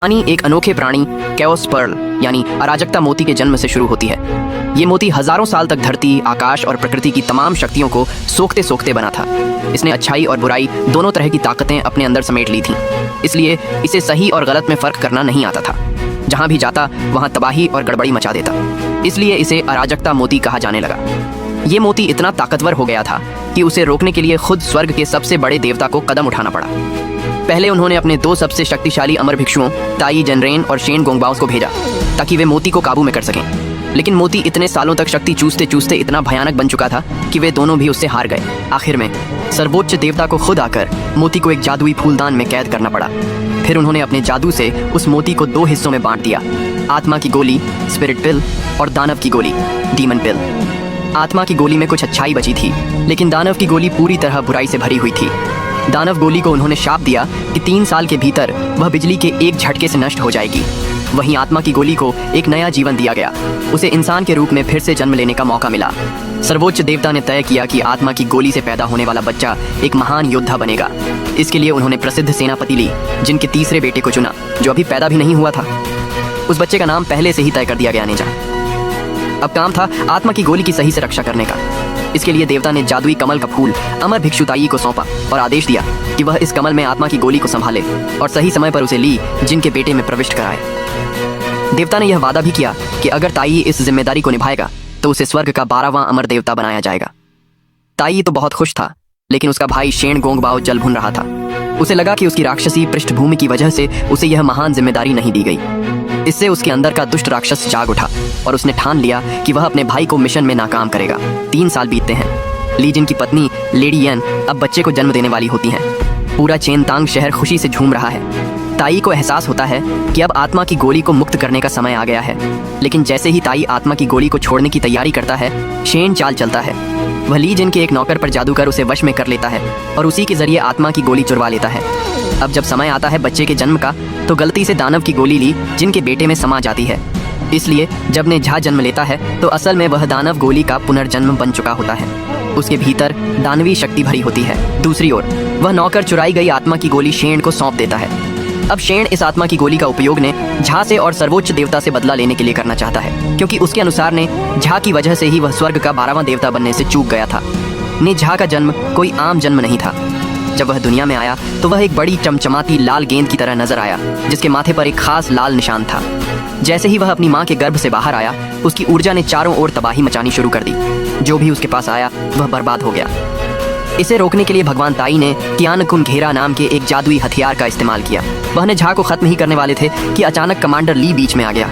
कहानी एक अनोखे प्राणी कैओस पर्ल यानी अराजकता मोती के जन्म से शुरू होती है। ये मोती हजारों साल तक धरती, आकाश और प्रकृति की तमाम शक्तियों को सोखते सोखते बना था। इसने अच्छाई और बुराई दोनों तरह की ताकतें अपने अंदर समेट ली थीं। इसलिए इसे सही और गलत में फर्क करना नहीं आता था। जहाँ भी जाता वहाँ तबाही और गड़बड़ी मचा देता। इसलिए इसे अराजकता मोती कहा जाने लगा। ये मोती इतना ताकतवर हो गया था कि उसे रोकने के लिए खुद स्वर्ग के सबसे बड़े देवता को कदम उठाना पड़ा। पहले उन्होंने अपने दो सबसे शक्तिशाली अमर भिक्षुओं ताई जनरेन और शेन गोंगबाओस को भेजा ताकि वे मोती को काबू में कर सकें। लेकिन मोती इतने सालों तक शक्ति चूसते चूसते इतना भयानक बन चुका था कि वे दोनों भी उससे हार गए। आखिर में सर्वोच्च देवता को खुद आकर मोती को एक जादुई फूलदान में कैद करना पड़ा। फिर उन्होंने अपने जादू से उस मोती को दो हिस्सों में बांट दिया, आत्मा की गोली स्पिरिट पिल और दानव की गोली डीमन पिल। आत्मा की गोली में कुछ अच्छाई बची थी, लेकिन दानव की गोली पूरी तरह बुराई से भरी हुई थी। दानव गोली को उन्होंने शाप दिया कि 3 साल के भीतर वह बिजली के एक झटके से नष्ट हो जाएगी। वहीं आत्मा की गोली को एक नया जीवन दिया गया। उसे इंसान के रूप में फिर से जन्म लेने का मौका मिला। सर्वोच्च देवता ने तय किया कि आत्मा की गोली से पैदा होने वाला बच्चा एक महान योद्धा बनेगा। इसके लिए उन्होंने प्रसिद्ध सेनापति ली, जिनके तीसरे बेटे को चुना, जो अभी पैदा भी नहीं हुआ था। उस बच्चे का नाम पहले से ही तय कर दिया गया, नेजा। अब काम था आत्मा की गोली की सही से रक्षा करने का। इसके लिए देवता ने जादुई कमल का फूल अमर भिक्षु ताई को सौंपा और आदेश दिया कि वह इस कमल में आत्मा की गोली को संभाले और सही समय पर उसे ली जिनके बेटे में प्रविष्ट कराए। देवता ने यह वादा भी किया कि अगर ताई इस जिम्मेदारी को निभाएगा तो उसे स्वर्ग का 12वां अमर देवता बनाया जाएगा। ताई तो बहुत खुश था, लेकिन उसका भाई शेन गोंगबाओ जल भुन रहा था। उसे लगा कि उसकी राक्षसी पृष्ठभूमि की वजह से उसे यह महान जिम्मेदारी नहीं दी गई। इससे उसके अंदर का दुष्ट राक्षस जाग उठा और उसने ठान लिया कि वह अपने भाई को मिशन में नाकाम करेगा। 3 साल बीतते हैं। ली जिन की पत्नी लेडी यन अब बच्चे को जन्म देने वाली होती हैं। पूरा चेनतांग शहर खुशी से झूम रहा है। ताई को एहसास होता है कि अब आत्मा की गोली को मुक्त करने का समय आ गया है। लेकिन जैसे ही ताई आत्मा की गोली को छोड़ने की तैयारी करता है, शेन चाल चलता है। वह ली जिन के एक नौकर पर जादू कर उसे वश में कर लेता है और उसी के जरिए आत्मा की गोली चुरवा लेता है। अब जब समय आता है बच्चे के जन्म का, तो गलती से दानव की गोली ली जिनके बेटे में समा जाती है। इसलिए जब ने झा जन्म लेता है तो असल में वह दानव गोली का पुनर्जन्म बन चुका होता है। उसके भीतर दानवी शक्ति भरी होती है। दूसरी ओर वह नौकर चुराई गई आत्मा की गोली शेन को सौंप देता है। अब शेन इस आत्मा की गोली का उपयोग ने झा से और सर्वोच्च देवता से बदला लेने के लिए करना चाहता है, क्योंकि उसके अनुसार ने झा की वजह से ही वह स्वर्ग का 12वां देवता बनने से चूक गया था। ने झा का जन्म कोई आम जन्म नहीं था। जब वह दुनिया में आया तो वह एक बड़ी चमचमाती लाल गेंद की तरह नजर आया, जिसके माथे पर एक खास लाल निशान था। जैसे ही वह अपनी माँ के गर्भ से बाहर आया, उसकी ऊर्जा ने चारों ओर तबाही मचानी शुरू कर दी। जो भी उसके पास आया वह बर्बाद हो गया। इसे रोकने के लिए भगवान ताई ने तियानकुन घेरा नाम के एक जादुई हथियार का इस्तेमाल किया। वह ने झा को खत्म ही करने वाले थे कि अचानक कमांडर ली बीच में आ गया।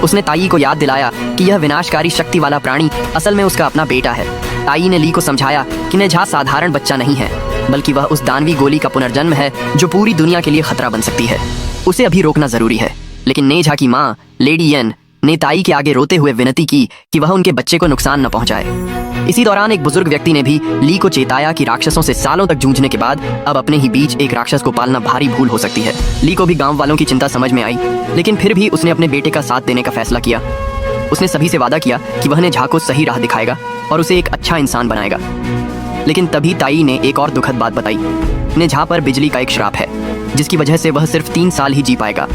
उसने ताई को याद दिलाया कि यह विनाशकारी शक्ति वाला प्राणी असल में उसका अपना बेटा है। ताई ने ली को समझाया कि नेझा साधारण बच्चा नहीं है, बल्कि वह उस दानवी गोली का पुनर्जन्म है जो पूरी दुनिया के लिए खतरा बन सकती है। उसे अभी रोकना जरूरी है। लेकिन नेझा की माँ लेडी यन ने ताई के आगे रोते हुए विनती की कि वह उनके बच्चे को नुकसान न पहुंचाए। इसी दौरान एक बुजुर्ग व्यक्ति ने भी ली को चेताया कि राक्षसों से सालों तक जूझने के बाद अब अपने ही बीच एक राक्षस को पालना भारी भूल हो सकती है। ली को भी गांव वालों की चिंता समझ में आई, लेकिन फिर भी उसने अपने बेटे का साथ देने का फैसला किया। उसने सभी से वादा किया कि वह नेझा को सही राह दिखाएगा और उसे एक अच्छा इंसान बनाएगा। लेकिन तभी ताई ने एक और दुखद बात बताई। नेझा पर बिजली का एक श्राप है, जिसकी वजह से वह सिर्फ 3 साल ही जी पाएगा।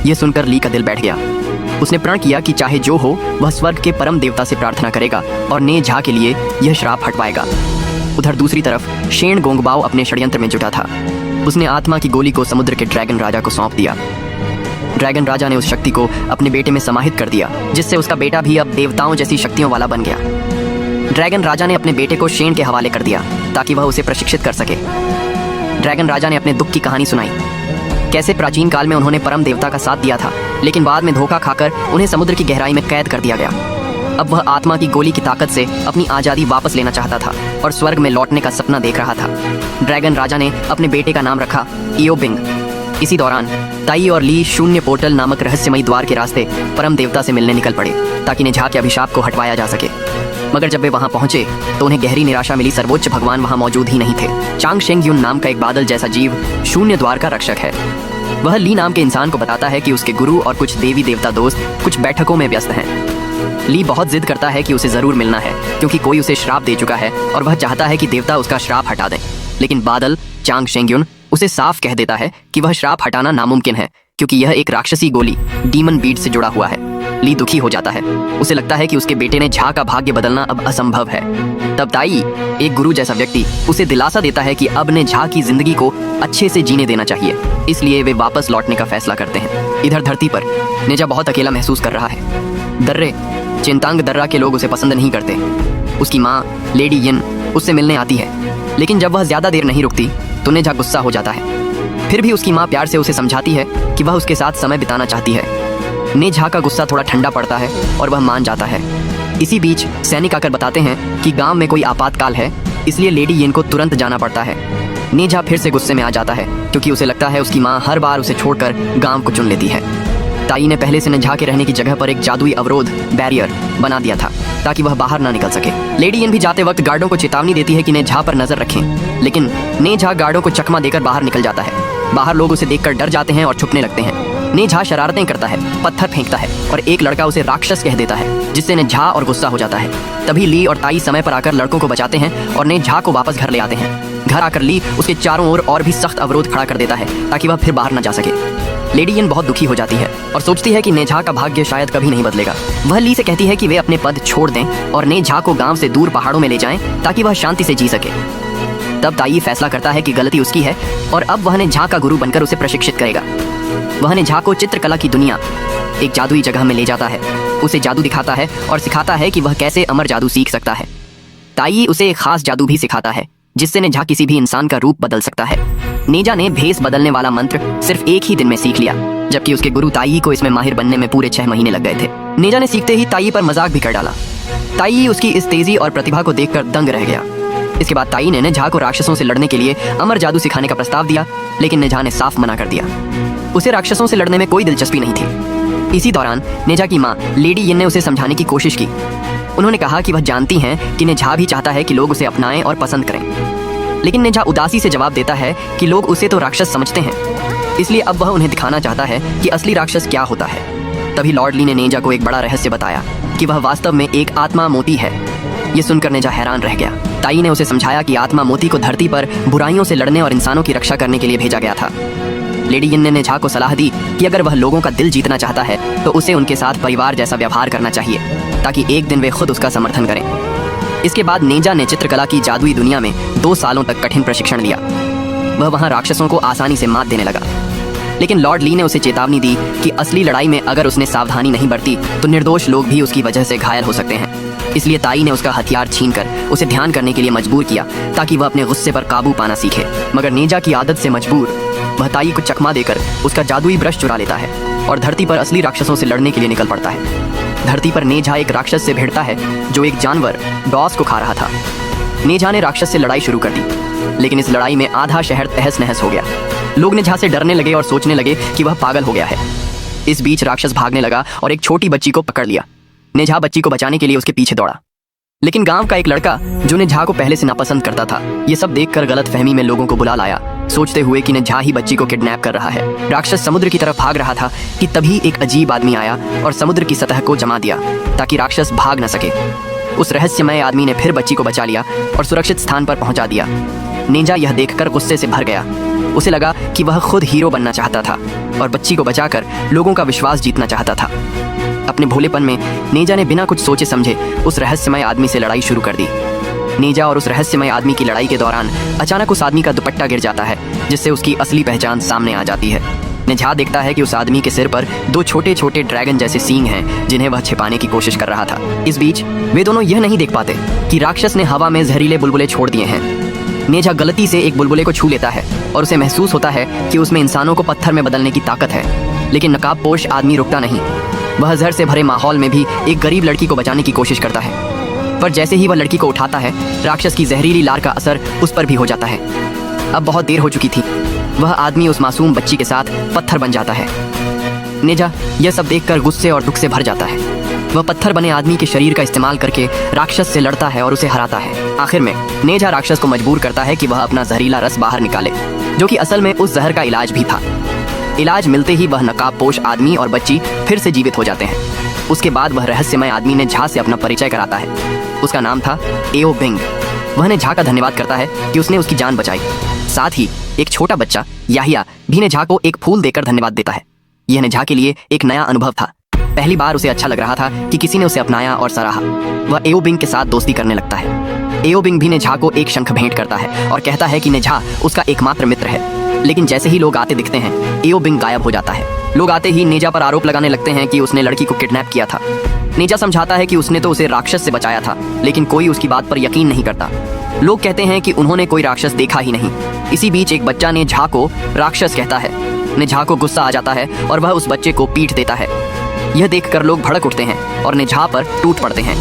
यह सुनकर ली का दिल बैठ गया। उसने प्रण किया कि चाहे जो हो वह स्वर्ग के परम देवता से प्रार्थना करेगा और नेझा के लिए यह श्राप हटवाएगा। उधर दूसरी तरफ शेन गोंगबाओ अपने षड्यंत्र में जुटा था। उसने आत्मा की गोली को समुद्र के ड्रैगन राजा को सौंप दिया। ड्रैगन राजा ने उस शक्ति को अपने बेटे में समाहित कर दिया, जिससे उसका बेटा भी अब देवताओं जैसी शक्तियों वाला बन गया। ड्रैगन राजा ने अपने बेटे को शेन के हवाले कर दिया ताकि वह उसे प्रशिक्षित कर सके। ड्रैगन राजा ने अपने दुख की कहानी सुनाई, कैसे प्राचीन काल में उन्होंने परम देवता का साथ दिया था, लेकिन बाद में धोखा खाकर उन्हें समुद्र की गहराई में कैद कर दिया गया। अब वह आत्मा की गोली की ताकत से अपनी आज़ादी वापस लेना चाहता था और स्वर्ग में लौटने का सपना देख रहा था। ड्रैगन राजा ने अपने बेटे का नाम रखा इयोबिंग। इसी दौरान ताई और ली शून्य पोर्टल नामक रहस्यमयी द्वार के रास्ते परम देवता से मिलने निकल पड़े ताकि नेझा के अभिशाप को हटवाया जा सके। मगर जब वे वहां पहुंचे तो उन्हें गहरी निराशा मिली। सर्वोच्च भगवान वहां मौजूद ही नहीं थे। चांग शेंग युन नाम का एक बादल जैसा जीव शून्य द्वार का रक्षक है। वह ली नाम के इंसान को बताता है कि उसके गुरु और कुछ देवी देवता दोस्त कुछ बैठकों में व्यस्त हैं। ली बहुत जिद करता है कि उसे जरूर मिलना है, क्योंकि कोई उसे श्राप दे चुका है और वह चाहता है कि देवता उसका श्राप हटा दें। लेकिन बादल चांग शेंग युन उसे साफ कह देता है कि वह श्राप हटाना नामुमकिन है, क्योंकि यह एक राक्षसी गोली डीमन बीट से जुड़ा हुआ है। ली दुखी हो जाता है। उसे लगता है कि उसके बेटे ने झा का भाग्य बदलना अब असंभव है। तब ताई, एक गुरु जैसा व्यक्ति, उसे दिलासा देता है कि अब ने झा की जिंदगी को अच्छे से जीने देना चाहिए। इसलिए वे वापस लौटने का फैसला करते हैं। इधर धरती पर नेजा बहुत अकेला महसूस कर रहा है। दर्रे चिंतांग दर्रा के लोग उसे पसंद नहीं करते। उसकी माँ लेडी यिन उससे मिलने आती है, लेकिन जब वह ज्यादा देर नहीं रुकती तो नेजा गुस्सा हो जाता है। फिर भी उसकी माँ प्यार से उसे समझाती है कि वह उसके साथ समय बिताना चाहती है। नेजा का गुस्सा थोड़ा ठंडा पड़ता है और वह मान जाता है। इसी बीच सैनिक आकर बताते हैं कि गांव में कोई आपातकाल है, इसलिए लेडी यिन को तुरंत जाना पड़ता है। नेजा फिर से गुस्से में आ जाता है क्योंकि उसे लगता है उसकी माँ हर बार उसे छोड़कर गांव को चुन लेती है। ताई ने पहले से नेजा के रहने की जगह पर एक जादुई अवरोध बैरियर बना दिया था ताकि वह बाहर ना निकल सके। लेडी यिन भी जाते वक्त गार्डों को चेतावनी देती है कि नेजा पर नजर रखें, लेकिन नेजा गार्डों को चकमा देकर बाहर निकल जाता है। बाहर लोग उसे देखकर डर जाते हैं और छुपने लगते हैं। नेजा शरारतें करता है, पत्थर फेंकता है और एक लड़का उसे राक्षस कह देता है, जिससे नेजा और गुस्सा हो जाता है। तभी ली और ताई समय पर आकर लड़कों को बचाते हैं और नेजा को वापस घर ले आते हैं। घर आकर ली उसके चारों ओर और भी सख्त अवरोध खड़ा कर देता है ताकि वह फिर बाहर न जा सके। लेडी यिन बहुत दुखी हो जाती है और सोचती है कि नेजा का भाग्य शायद कभी नहीं बदलेगा। वह ली से कहती है कि वे अपने पद छोड़ दें और नेजा को गांव से दूर पहाड़ों में ले जाएं ताकि वह शांति से जी सके। तब ताई फैसला करता है कि गलती उसकी है और अब वह नेजा का गुरु बनकर उसे प्रशिक्षित करेगा। वह नेजा को चित्रकला की दुनिया एक जादुई जगह में ले जाता है, उसे जादू दिखाता है और सिखाता है कि वह कैसे अमर जादू सीख सकता है। ताई उसे एक खास जादू भी सिखाता है जिससे नेजा किसी भी इंसान का रूप बदल सकता है। नेजा ने भेस बदलने वाला मंत्र सिर्फ एक ही दिन में सीख लिया, जबकि उसके गुरु ताई को इसमें माहिर बनने में पूरे 6 महीने लग गए थे। नेजा ने सीखते ही ताई पर मजाक भी कर डाला। ताई उसकी इस तेजी और प्रतिभा को देखकर दंग रह गया। इसके बाद ताई ने नेजा को राक्षसों से लड़ने के लिए अमर जादू सिखाने का प्रस्ताव दिया, लेकिन नेजा ने साफ मना कर दिया। उसे राक्षसों से लड़ने में कोई दिलचस्पी नहीं थी। इसी दौरान नेजा की माँ लेडी यिन ने उसे समझाने की कोशिश की। उन्होंने कहा कि वह जानती हैं कि नेजा भी चाहता है कि लोग उसे अपनाएं और पसंद करें, लेकिन नेजा उदासी से जवाब देता है कि लोग उसे तो राक्षस समझते हैं, इसलिए अब वह उन्हें दिखाना चाहता है कि असली राक्षस क्या होता है। तभी लॉर्ड ली ने नेजा को एक बड़ा रहस्य बताया कि वह वास्तव में एक आत्मा मोती है। ये सुनकर नेजा हैरान रह गया। ताई ने उसे समझाया कि आत्मा मोती को धरती पर बुराइयों से लड़ने और इंसानों की रक्षा करने के लिए भेजा गया था। लेडी यिन ने नेजा को सलाह दी कि अगर वह लोगों का दिल जीतना चाहता है तो उसे उनके साथ परिवार जैसा व्यवहार करना चाहिए, ताकि एक दिन वे खुद उसका समर्थन करें। इसके बाद नेजा ने चित्रकला की जादुई दुनिया में 2 सालों तक कठिन प्रशिक्षण लिया। वह वहाँ राक्षसों को आसानी से मात देने लगा, लेकिन लॉर्ड ली ने उसे चेतावनी दी कि असली लड़ाई में अगर उसने सावधानी नहीं बरती तो निर्दोष लोग भी उसकी वजह से घायल हो सकते हैं। इसलिए ताई ने उसका हथियार छीनकर उसे ध्यान करने के लिए मजबूर किया ताकि वह अपने गुस्से पर काबू पाना सीखे। मगर नेजा की आदत से मजबूर वह ताई को चकमा देकर उसका जादुई ब्रश चुरा लेता है और धरती पर असली राक्षसों से लड़ने के लिए निकल पड़ता है। धरती पर नेजा एक राक्षस से भिड़ता है जो एक जानवर डॉस को खा रहा था। नेजा ने राक्षस से लड़ाई शुरू कर दी, लेकिन इस लड़ाई में आधा शहर तहस नहस हो गया। लोग नेजा से डरने लगे और सोचने लगे कि वह पागल हो गया है। इस बीच राक्षस भागने लगा और एक छोटी बच्ची को पकड़ लिया। नेजा बच्ची को बचाने के लिए उसके पीछे दौड़ा, लेकिन गांव का एक लड़का जो नेजा को पहले से नापसंद करता था, ये सब देखकर गलतफहमी में लोगों को बुला लाया, सोचते हुए कि नेजा ही बच्ची को किडनैप कर रहा है। राक्षस समुद्र की तरफ भाग रहा था कि तभी एक अजीब आदमी आया और समुद्र की सतह को जमा दिया ताकि राक्षस भाग न सके। उस रहस्यमय आदमी ने फिर बच्ची को बचा लिया और सुरक्षित स्थान पर पहुंचा दिया। नेजा यह देखकर गुस्से से भर गया। उसे लगा कि वह खुद हीरो बनना चाहता था और बच्ची को बचाकर लोगों का विश्वास जीतना चाहता था। अपने भोलेपन में नेजा ने बिना कुछ सोचे समझे उस रहस्यमय आदमी से लड़ाई शुरू कर दी। नेजा और उस रहस्यमय आदमी की लड़ाई के दौरान अचानक उस आदमी का दुपट्टा गिर जाता है, जिससे उसकी असली पहचान सामने आ जाती है। नेजा देखता है कि उस आदमी के सिर पर 2 छोटे छोटे ड्रैगन जैसे सींग हैं, जिन्हें वह छिपाने की कोशिश कर रहा था। इस बीच वे दोनों यह नहीं देख पाते कि राक्षस ने हवा में जहरीले बुलबुले छोड़ दिए हैं। नेजा गलती से एक बुलबुले को छू लेता है और उसे महसूस होता है कि उसमें इंसानों को पत्थर में बदलने की ताकत है, लेकिन नकाबपोश आदमी रुकता नहीं। वह जहर से भरे माहौल में भी एक गरीब लड़की को बचाने की कोशिश करता है, पर जैसे ही वह लड़की को उठाता है, राक्षस की जहरीली लार का असर उस पर भी हो जाता है। अब बहुत देर हो चुकी थी। वह आदमी उस मासूम बच्ची के साथ पत्थर बन जाता है। नेजा यह सब देखकर गुस्से और दुख से भर जाता है। वह पत्थर बने आदमी के शरीर का इस्तेमाल करके राक्षस से लड़ता है और उसे हराता है। आखिर में नेजा राक्षस को मजबूर करता है कि वह अपना जहरीला रस बाहर निकाले, जो कि असल में उस जहर का इलाज भी था। इलाज मिलते ही वह नकाबपोश आदमी और बच्ची फिर से जीवित हो जाते हैं। उसके बाद वह रहस्यमय आदमी ने झा से अपना परिचय कराता है। उसका नाम था एओ बिंग। वह ने झा का धन्यवाद करता है कि उसने उसकी जान बचाई। साथ ही एक छोटा बच्चा याहिया भी ने झा को एक फूल देकर धन्यवाद देता है। झा ने झा को एक फूल देकर धन्यवाद देता है, जिससे वह झा की जान बचाता है। यह नेझा के लिए एक नया अनुभव था। पहली बार उसे अच्छा लग रहा था कि किसी ने उसे अपनाया और सराहा। वह एओ बिंग के साथ दोस्ती करने लगता है। एओ बिंग भी नेझा को एक शंख भेंट करता है और कहता है कि नेझा उसका एकमात्र मित्र है। लेकिन जैसे ही लोग आते दिखते हैं, एओ बिंग गायब हो जाता है। लोग आते ही नेझा पर आरोप लगाने लगते हैं कि उसने लड़की को किडनैप किया था। नेझा समझाता है कि उसने तो उसे राक्षस से बचाया था, लेकिन कोई उसकी बात पर यकीन नहीं करता। लोग कहते हैं कि उन्होंने कोई राक्षस देखा ही नहीं। इसी बीच एक बच्चा नेझा को राक्षस कहता है। नेझा को गुस्सा आ जाता है और वह उस बच्चे को पीट देता है। यह देखकर लोग भड़क उठते हैं और नेझा पर टूट पड़ते हैं।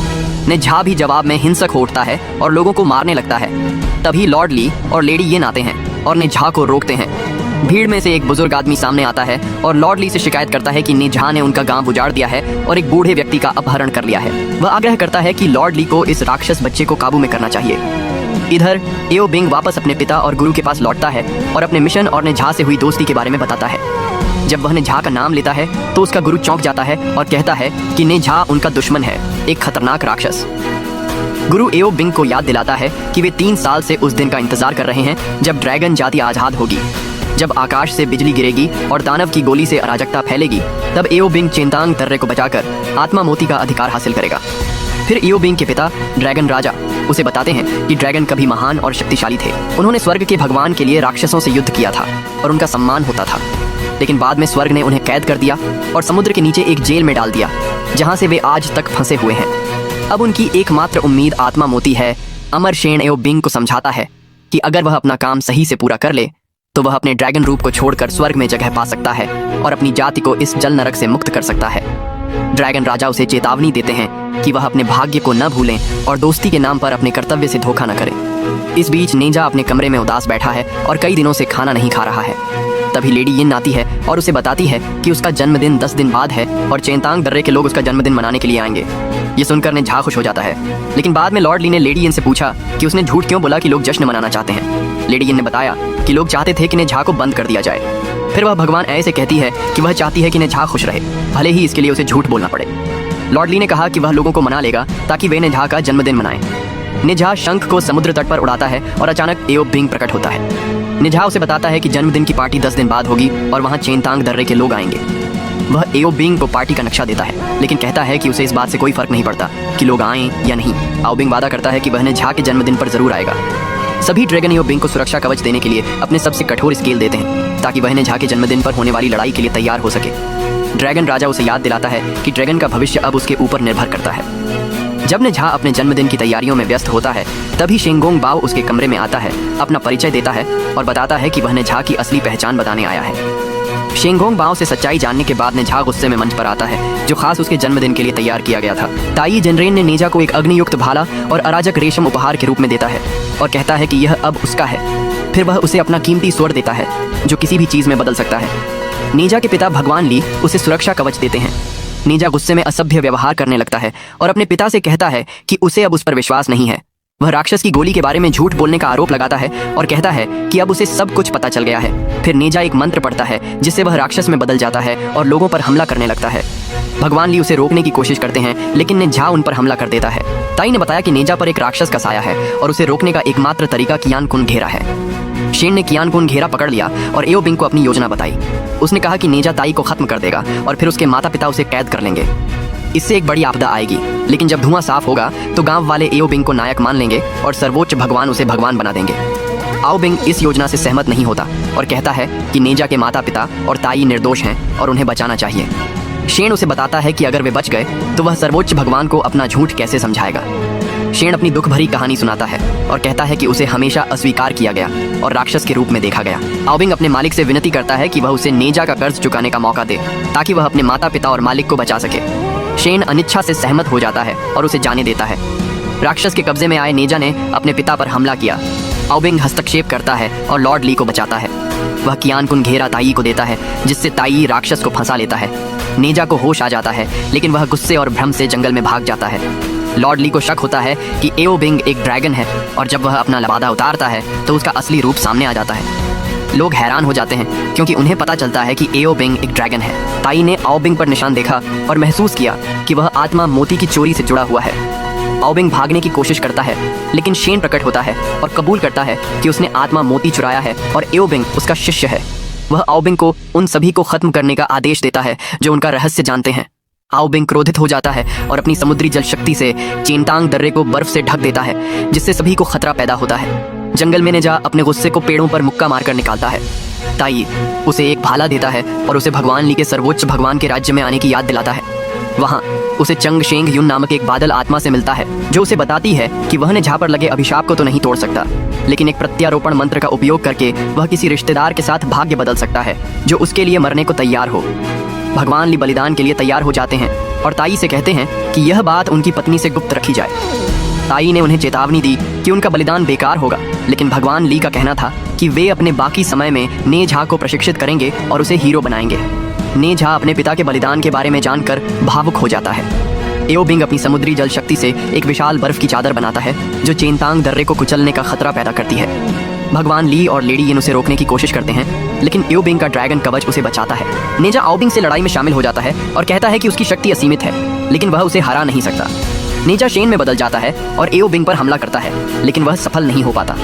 नेझा भी जवाब में हिंसक हो उठता है और लोगों को मारने लगता है। तभी लॉर्ड ली और लेडी येन आते हैं और नेझा को रोकते हैं। भीड़ में से एक बुजुर्ग आदमी सामने आता है और लॉर्ड ली से शिकायत करता है कि नेझा ने उनका गांव उजाड़ दिया है और एक बूढ़े व्यक्ति का अपहरण कर लिया है। वह आग्रह करता है कि लॉर्ड ली को इस राक्षस बच्चे को काबू में करना चाहिए। इधर एओ बिंग वापस अपने पिता और गुरु के पास लौटता है और अपने मिशन और नेझा से हुई दोस्ती के बारे में बताता है। जब वह नेझा का नाम लेता है तो उसका गुरु चौंक जाता है और कहता है कि नेझा उनका दुश्मन है, एक खतरनाक राक्षस। गुरु एओ बिंग को याद दिलाता है कि वे 3 साल से उस दिन का इंतजार कर रहे हैं जब ड्रैगन जाति आजाद होगी, जब आकाश से बिजली गिरेगी और दानव की गोली से अराजकता फैलेगी। तब एओ बिंग चेंतांग दर्रे को बचाकर आत्मा मोती का अधिकार हासिल करेगा। फिर एओ बिंग के पिता ड्रैगन राजा उसे बताते हैं कि ड्रैगन कभी महान और शक्तिशाली थे। उन्होंने स्वर्ग के भगवान के लिए राक्षसों से युद्ध किया था और उनका सम्मान होता था। लेकिन बाद में स्वर्ग ने उन्हें कैद कर दिया और समुद्र के नीचे एक जेल में डाल दिया, जहां से वे आज तक फंसे हुए हैं। अब उनकी एकमात्र उम्मीद आत्मा मोती है। अमर शेन एओ बिंग को समझाता है कि अगर वह अपना काम सही से पूरा कर ले तो वह अपने ड्रैगन रूप को छोड़कर स्वर्ग में जगह पा सकता है और अपनी जाति को इस जल नरक से मुक्त कर सकता है। ड्रैगन राजा उसे चेतावनी देते हैं कि वह अपने भाग्य को न भूलें और दोस्ती के नाम पर अपने कर्तव्य से धोखा न करें। इस बीच नेझा अपने कमरे में उदास बैठा है और कई दिनों से खाना नहीं खा रहा है। तभी लेडी येन आती है और उसे बताती है कि उसका जन्मदिन 10 दिन बाद है और चेंतांग दर्रे के लोग उसका जन्मदिन मनाने के लिए आएंगे। ये सुनकर नेझा खुश हो जाता है। लेकिन बाद में लॉर्ड ली ने लेडी येन से पूछा कि उसने झूठ क्यों बोला कि लोग जश्न मनाना चाहते हैं। लेडी येन ने बताया कि लोग चाहते थे कि नेझा को बंद कर दिया जाए। फिर वह भगवान ऐसे कहती है कि वह चाहती है कि नेझा खुश रहे, भले ही इसके लिए उसे झूठ बोलना पड़े। लॉर्ड ली ने कहा कि वह लोगों को मना लेगा ताकि वे नेझा का जन्मदिन मनाएं। नेझा शंख को समुद्र तट पर उड़ाता है और अचानक एओ बिंग प्रकट होता है। नेझा उसे बताता है कि जन्मदिन की पार्टी 10 दिन बाद होगी और वहाँ चेंतांग दर्रे के लोग आएंगे। वह एओ बिंग को पार्टी का नक्शा देता है, लेकिन कहता है कि उसे इस बात से कोई फर्क नहीं पड़ता कि लोग आएं या नहीं। आओ बिंग वादा करता है कि वह नेझा के जन्मदिन पर जरूर आएगा। सभी ड्रैगन एओ बिंग को सुरक्षा कवच देने के लिए अपने सबसे कठोर स्केल देते हैं ताकि वह नेझा के जन्मदिन पर होने वाली लड़ाई के लिए तैयार हो सके। ड्रैगन राजा उसे याद दिलाता है कि ड्रैगन का भविष्य अब उसके ऊपर निर्भर करता है। जब नेझा अपने जन्मदिन की तैयारियों में व्यस्त होता है, तभी शेंगोंग बाओ उसके कमरे में आता है, अपना परिचय देता है और बताता है कि वह नेझा की असली पहचान बताने आया है। शेंगोंग बाओ से सच्चाई जानने के बाद नेझा गुस्से में मंच पर आता है, जो खास उसके जन्मदिन के लिए तैयार किया गया था। ताई जनरेन ने नेझा को एक अग्नियुक्त भाला और अराजक रेशम उपहार के रूप में देता है और कहता है कि यह अब उसका है। फिर वह उसे अपना कीमती स्वर्ण देता है, जो किसी भी चीज में बदल सकता है। नेझा के पिता भगवान ली उसे सुरक्षा कवच देते हैं। नेझा गुस्से में असभ्य व्यवहार करने लगता है और अपने पिता से कहता है कि उसे अब उस पर विश्वास नहीं है। वह राक्षस की गोली के बारे में झूठ बोलने का आरोप लगाता है और कहता है कि अब उसे सब कुछ पता चल गया है। फिर नेझा एक मंत्र पढ़ता है जिससे वह राक्षस में बदल जाता है और लोगों पर हमला करने लगता है। भगवान ली उसे रोकने की कोशिश करते हैं, लेकिन नेझा उन पर हमला कर देता है। ताई ने बताया कि नेझा पर एक राक्षस का साया है और उसे रोकने का एकमात्र तरीका कियान कुन घेरा है। शेन ने कियान कुन घेरा पकड़ लिया और एओ बिंग को अपनी योजना बताई। उसने कहा कि नेझा ताई को खत्म कर देगा और फिर उसके माता पिता उसे कैद कर लेंगे। इससे एक बड़ी आपदा आएगी, लेकिन जब धुआं साफ होगा तो गांव वाले एओ बिंग को नायक मान लेंगे और सर्वोच्च भगवान उसे भगवान बना देंगे। आओ बिंग इस योजना से सहमत नहीं होता और कहता है कि नेझा के माता पिता और ताई निर्दोष हैं और उन्हें बचाना चाहिए। शेन उसे बताता है कि अगर वे बच गए तो वह सर्वोच्च भगवान को अपना झूठ कैसे समझाएगा। शेन अपनी दुख भरी कहानी सुनाता है और कहता है कि उसे हमेशा अस्वीकार किया गया और राक्षस के रूप में देखा गया। आओ बिंग अपने मालिक से विनती करता है कि वह उसे नेझा का कर्ज चुकाने का मौका दे ताकि वह अपने माता पिता और मालिक को बचा सके। शेन अनिच्छा से सहमत हो जाता है और उसे जाने देता है। राक्षस के कब्जे में आए नेझा ने अपने पिता पर हमला किया। आओ बिंग हस्तक्षेप करता है और लॉर्ड ली को बचाता है। वह कियान कुन घेरा ताई को देता है, जिससे ताई राक्षस को फंसा लेता है। नेझा को होश आ जाता है, लेकिन वह गुस्से और भ्रम से जंगल में भाग जाता है। लॉर्ड ली को शक होता है कि एओ बिंग एक ड्रैगन है और जब वह अपना लबादा उतारता है तो उसका असली रूप सामने आ जाता है। लोग हैरान हो जाते हैं क्योंकि उन्हें पता चलता है कि एओ बिंग एक ड्रैगन है। ताई ने आओ बिंग पर निशान देखा और महसूस किया कि वह आत्मा मोती की चोरी से जुड़ा हुआ है। आओ बिंग भागने की कोशिश करता है, लेकिन शेन प्रकट होता है और कबूल करता है कि उसने आत्मा मोती चुराया है और एओ बिंग उसका शिष्य है। वह आओबिंग को उन सभी को खत्म करने का आदेश देता है जो उनका रहस्य जानते हैं। आओबिंग क्रोधित हो जाता है और अपनी समुद्री जल शक्ति से चेनतांग दर्रे को बर्फ से ढक देता है, जिससे सभी को खतरा पैदा होता है। जंगल में नेजा अपने गुस्से को पेड़ों पर मुक्का मारकर निकालता है। ताई उसे एक भाला देता है और उसे भगवान ली के सर्वोच्च भगवान के राज्य में आने की याद दिलाता है। वहाँ उसे चंग शेंग युन नामक एक बादल आत्मा से मिलता है जो उसे बताती है कि वह ने जहाँ पर लगे अभिशाप को तो नहीं तोड़ सकता, लेकिन एक प्रत्यारोपण मंत्र का उपयोग करके वह किसी रिश्तेदार के साथ भाग्य बदल सकता है जो उसके लिए मरने को तैयार हो। भगवान ली बलिदान के लिए तैयार हो जाते हैं और ताई से कहते हैं कि यह बात उनकी पत्नी से गुप्त रखी जाए। ताई ने उन्हें चेतावनी दी कि उनका बलिदान बेकार होगा, लेकिन भगवान ली का कहना था कि वे अपने बाकी समय में ने झा को प्रशिक्षित करेंगे और उसे हीरो बनाएंगे। ने झा अपने पिता के बलिदान के बारे में जानकर भावुक हो जाता है। एओबिंग अपनी समुद्री जल शक्ति से एक विशाल बर्फ की चादर बनाता है जो चेनतांग दर्रे को कुचलने का खतरा पैदा करती है। भगवान ली और लेडी यिन उसे रोकने की कोशिश करते हैं, लेकिन एओबिंग का ड्रैगन कवच उसे बचाता है। नेजा आओबिंग से लड़ाई में शामिल हो जाता है और कहता है कि उसकी शक्ति असीमित है, लेकिन वह उसे हरा नहीं सकता। नेजा शेन में बदल जाता है और एओबिंग पर हमला करता है, लेकिन वह सफल नहीं हो पाता।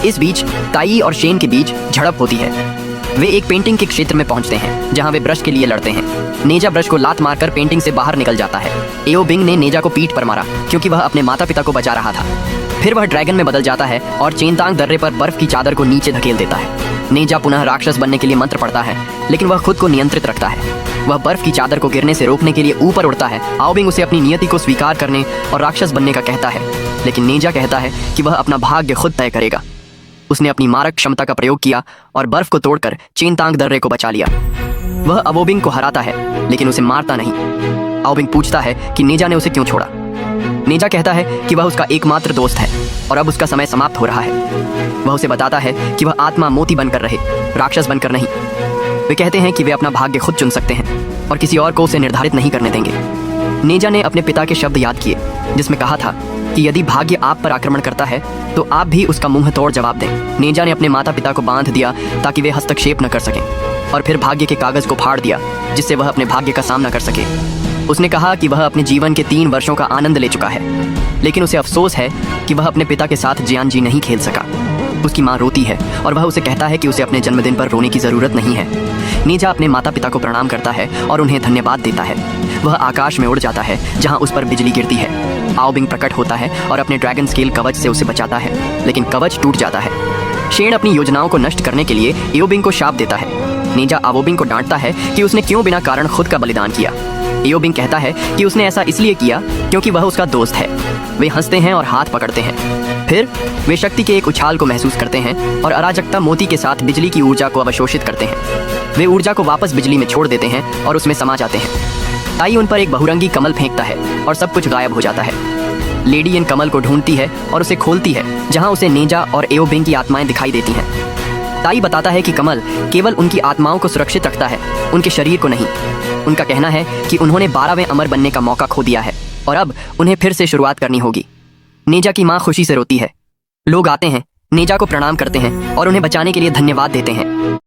इस बीच ताई और शेन के बीच झड़प होती है। वे एक पेंटिंग के क्षेत्र में पहुंचते हैं जहां वे ब्रश के लिए लड़ते हैं। नेजा ब्रश को लात मारकर पेंटिंग से बाहर निकल जाता है। एओबिंग ने नेजा को पीठ पर मारा क्योंकि वह अपने माता पिता को बचा रहा था। फिर वह ड्रैगन में बदल जाता है और चेनतांग दर्रे पर बर्फ की चादर को नीचे धकेल देता है। नेजा पुनः राक्षस बनने के लिए मंत्र पढ़ता है, लेकिन वह खुद को नियंत्रित रखता है। वह बर्फ की चादर को गिरने से रोकने के लिए ऊपर उड़ता है। आओबिंग उसे अपनी नियति को स्वीकार करने और राक्षस बनने का कहता है, लेकिन नेजा कहता है कि वह अपना भाग्य खुद तय करेगा। उसने अपनी मारक क्षमता का प्रयोग किया और बर्फ को तोड़कर चेनतांग दर्रे को बचा लिया। वह अबोबिंग को हराता है, लेकिन उसे मारता नहीं। आओबिंग पूछता है कि नेजा ने उसे क्यों छोड़ा। नेजा कहता है कि वह उसका एकमात्र दोस्त है और अब उसका समय समाप्त हो रहा है। वह उसे बताता है कि वह आत्मा मोती बनकर रहे, राक्षस बनकर नहीं। वे कहते हैं कि वे अपना भाग्य खुद चुन सकते हैं और किसी और को उसे निर्धारित नहीं करने देंगे। नेजा ने अपने पिता के शब्द याद किए, जिसमें कहा था कि यदि भाग्य आप पर आक्रमण करता है तो आप भी उसका मुंह तोड़ जवाब दें। नेजा ने अपने माता पिता को बांध दिया ताकि वे हस्तक्षेप न कर सकें, और फिर भाग्य के कागज को फाड़ दिया जिससे वह अपने भाग्य का सामना कर सके। उसने कहा कि वह अपने जीवन के 3 वर्षों का आनंद ले चुका है, लेकिन उसे अफसोस है कि वह अपने पिता के साथ जियान जी नहीं खेल सका। उसकी माँ रोती है और वह उसे कहता है कि उसे अपने जन्मदिन पर रोने की जरूरत नहीं है। नेजा अपने माता पिता को प्रणाम करता है और उन्हें धन्यवाद देता है। वह आकाश में उड़ जाता है जहां उस पर बिजली गिरती है। आओबिंग प्रकट होता है और अपने ड्रैगन स्केल कवच से उसे बचाता है, लेकिन कवच टूट जाता है। शेन अपनी योजनाओं को नष्ट करने के लिए एओबिंग को शाप देता है। नेजा आओबिंग को डांटता है कि उसने क्यों बिना कारण खुद का बलिदान किया। एओबिंग कहता है कि उसने ऐसा इसलिए किया क्योंकि वह उसका दोस्त है। वे हंसते हैं और हाथ पकड़ते हैं। फिर वे शक्ति के एक उछाल को महसूस करते हैं और अराजकता मोती के साथ बिजली की ऊर्जा को अवशोषित करते हैं। वे ऊर्जा को वापस बिजली में छोड़ देते हैं और उसमें समा जाते हैं। ताई उन पर एक बहुरंगी कमल फेंकता है और सब कुछ गायब हो जाता है। लेडी इन कमल को ढूंढती है और उसे खोलती है, जहां उसे नेजा और एओबिंग की आत्माएं दिखाई देती हैं। ताई बताता है कि कमल केवल उनकी आत्माओं को सुरक्षित रखता है, उनके शरीर को नहीं। उनका कहना है कि उन्होंने 12वें अमर बनने का मौका खो दिया है और अब उन्हें फिर से शुरुआत करनी होगी। नेजा की माँ खुशी से रोती है। लोग आते हैं, नेजा को प्रणाम करते हैं और उन्हें बचाने के लिए धन्यवाद देते हैं।